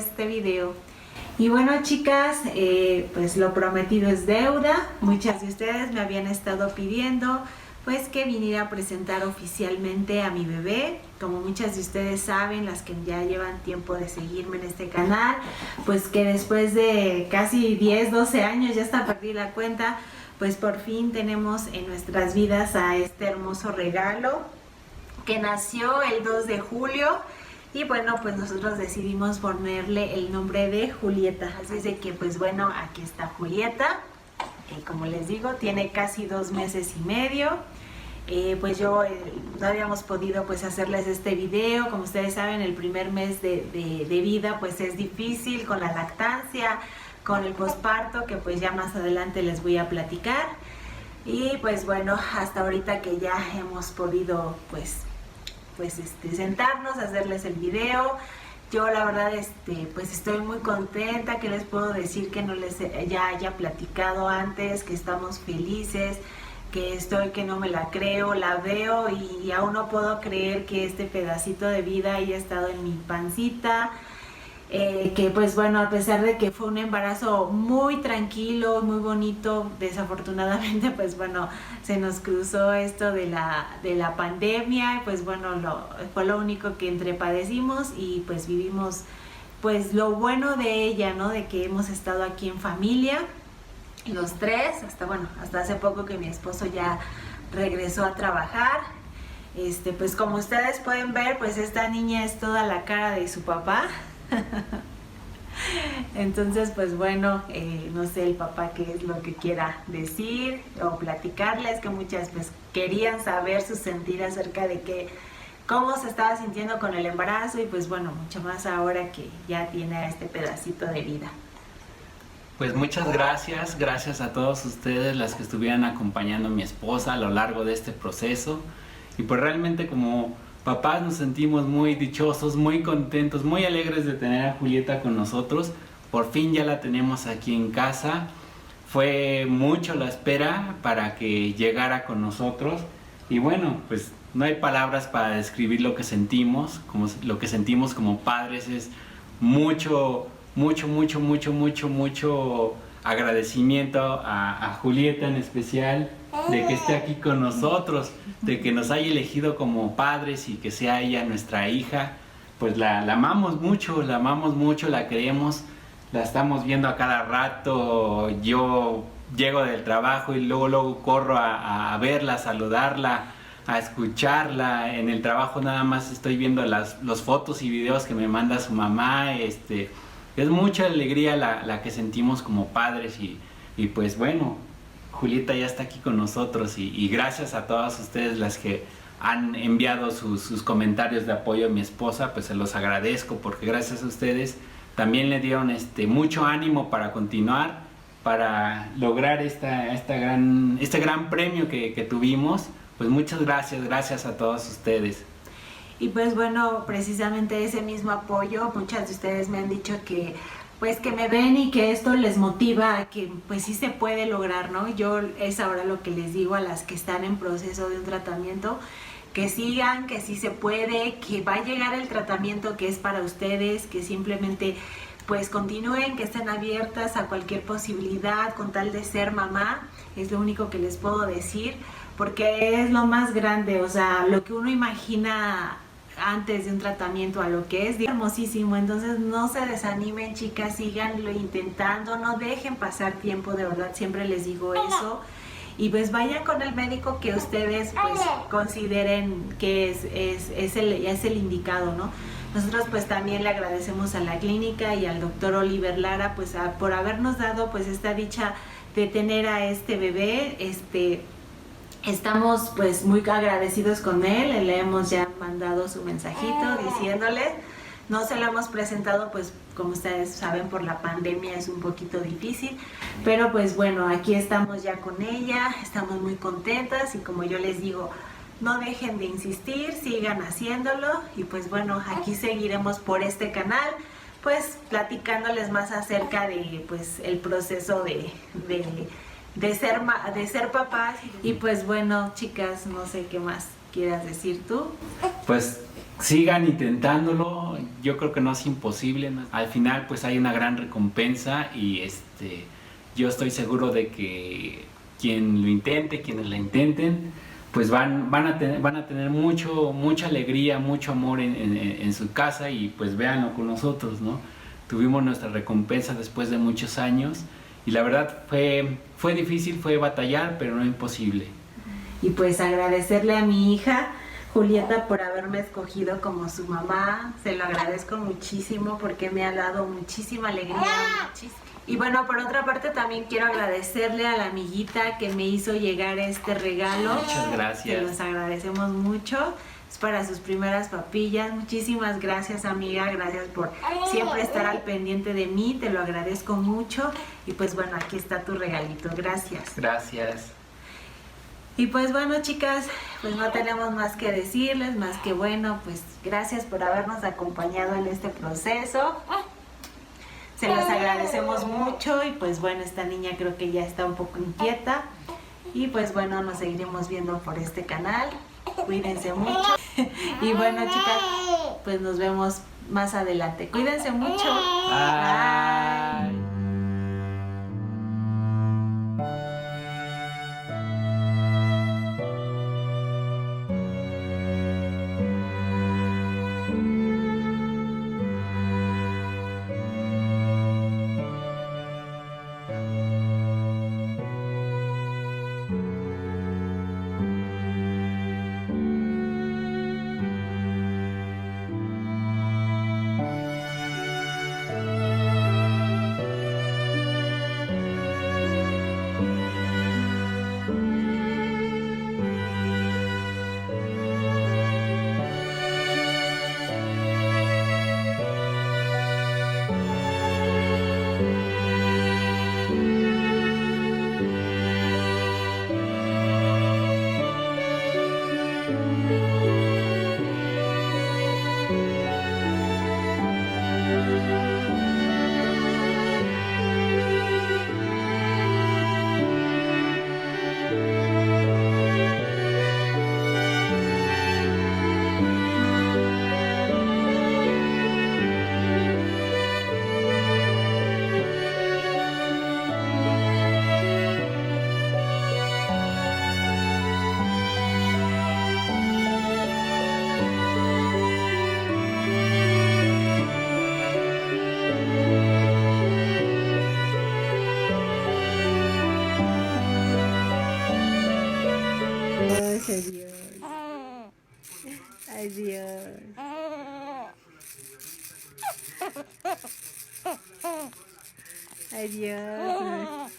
este video. Y bueno, chicas, pues lo prometido es deuda. Muchas de ustedes me habían estado pidiendo pues que viniera a presentar oficialmente a mi bebé. Como muchas de ustedes saben, las que ya llevan tiempo de seguirme en este canal, pues que después de casi 10, 12 años, ya hasta perdí la cuenta, pues por fin tenemos en nuestras vidas a este hermoso regalo que nació el 2 de julio. Y bueno, pues nosotros decidimos ponerle el nombre de Julieta. Así es de que, pues bueno, aquí está Julieta. Como les digo, tiene casi 2 meses y medio. Pues yo no habíamos podido pues hacerles este video. Como ustedes saben, el primer mes de vida pues es difícil con la lactancia, con el posparto, que pues ya más adelante les voy a platicar. Y pues bueno, hasta ahorita que ya hemos podido pues sentarnos a hacerles el video. Yo la verdad pues estoy muy contenta. Que les puedo decir que no les ya haya platicado antes, que estamos felices, que no me la creo, la veo y aún no puedo creer que este pedacito de vida haya estado en mi pancita. Que pues bueno, a pesar de que fue un embarazo muy tranquilo, muy bonito, desafortunadamente pues bueno, se nos cruzó esto de la pandemia. Pues bueno, fue lo único que padecimos y pues vivimos pues lo bueno de ella, ¿no? De que hemos estado aquí en familia, los tres, hasta hace poco que mi esposo ya regresó a trabajar. Pues como ustedes pueden ver, pues esta niña es toda la cara de su papá. Entonces pues bueno, no sé el papá qué es lo que quiera decir o platicarles, que muchas pues querían saber su sentir acerca de cómo se estaba sintiendo con el embarazo. Y pues bueno, mucho más ahora que ya tiene este pedacito de vida. Pues muchas gracias a todos ustedes, las que estuvieran acompañando a mi esposa a lo largo de este proceso. Y pues realmente como papás nos sentimos muy dichosos, muy contentos, muy alegres de tener a Julieta con nosotros. Por fin ya la tenemos aquí en casa. Fue mucho la espera para que llegara con nosotros. Y bueno, pues no hay palabras para describir lo que sentimos. Lo que sentimos como padres es mucho agradecimiento a Julieta en especial, de que esté aquí con nosotros, de que nos haya elegido como padres y que sea ella nuestra hija. Pues la amamos mucho, la queremos, la estamos viendo a cada rato. Yo llego del trabajo y luego corro a verla, a saludarla, a escucharla. En el trabajo nada más estoy viendo los fotos y videos que me manda su mamá. Es mucha alegría la que sentimos como padres y pues bueno, Julieta ya está aquí con nosotros y gracias a todas ustedes las que han enviado sus comentarios de apoyo a mi esposa. Pues se los agradezco, porque gracias a ustedes también le dieron mucho ánimo para continuar, para lograr este gran premio que tuvimos. Pues muchas gracias a todos ustedes. Y pues bueno, precisamente ese mismo apoyo, muchas de ustedes me han dicho que pues que me ven y que esto les motiva a que pues sí se puede lograr, ¿no? Yo es ahora lo que les digo a las que están en proceso de un tratamiento, que sigan, que sí se puede, que va a llegar el tratamiento que es para ustedes, que simplemente pues continúen, que estén abiertas a cualquier posibilidad con tal de ser mamá. Es lo único que les puedo decir, porque es lo más grande, o sea, lo que uno imagina antes de un tratamiento a lo que es hermosísimo. Entonces no se desanimen, chicas, síganlo intentando, no dejen pasar tiempo, de verdad, siempre les digo eso. Y pues vayan con el médico que ustedes pues consideren que es el indicado, ¿no? Nosotros pues también le agradecemos a la clínica y al doctor Oliver Lara pues por habernos dado pues esta dicha de tener a este bebé. Estamos pues muy agradecidos con él. Le hemos ya mandado su mensajito diciéndole, no se lo hemos presentado pues como ustedes saben por la pandemia es un poquito difícil, pero pues bueno, aquí estamos ya con ella, estamos muy contentas y como yo les digo, no dejen de insistir, sigan haciéndolo y pues bueno, aquí seguiremos por este canal pues platicándoles más acerca de pues el proceso de ser papás. Y pues bueno, chicas, no sé qué más quieras decir tú. Pues sigan intentándolo, yo creo que no es imposible, ¿no? Al final pues hay una gran recompensa y yo estoy seguro de que quien lo intente, quienes la intenten, pues van a tener mucha alegría, mucho amor en su casa y pues véanlo con nosotros, ¿no? Tuvimos nuestra recompensa después de muchos años y la verdad fue difícil, fue batallar, pero no imposible. Y pues agradecerle a mi hija Julieta por haberme escogido como su mamá, se lo agradezco muchísimo porque me ha dado muchísima alegría. Y bueno, por otra parte también quiero agradecerle a la amiguita que me hizo llegar este regalo. Muchas gracias. Se los agradecemos mucho. Es para sus primeras papillas. Muchísimas gracias, amiga. Gracias por siempre estar al pendiente de mí. Te lo agradezco mucho. Y pues bueno, aquí está tu regalito. Gracias. Gracias. Y pues bueno, chicas, pues no tenemos más que decirles, más que bueno, pues gracias por habernos acompañado en este proceso. Se los agradecemos mucho y pues bueno, esta niña creo que ya está un poco inquieta. Y pues bueno, nos seguiremos viendo por este canal. Cuídense mucho. Y bueno, chicas, pues nos vemos más adelante. Cuídense mucho. Bye. Bye. Ay, Dios. Ay, Dios.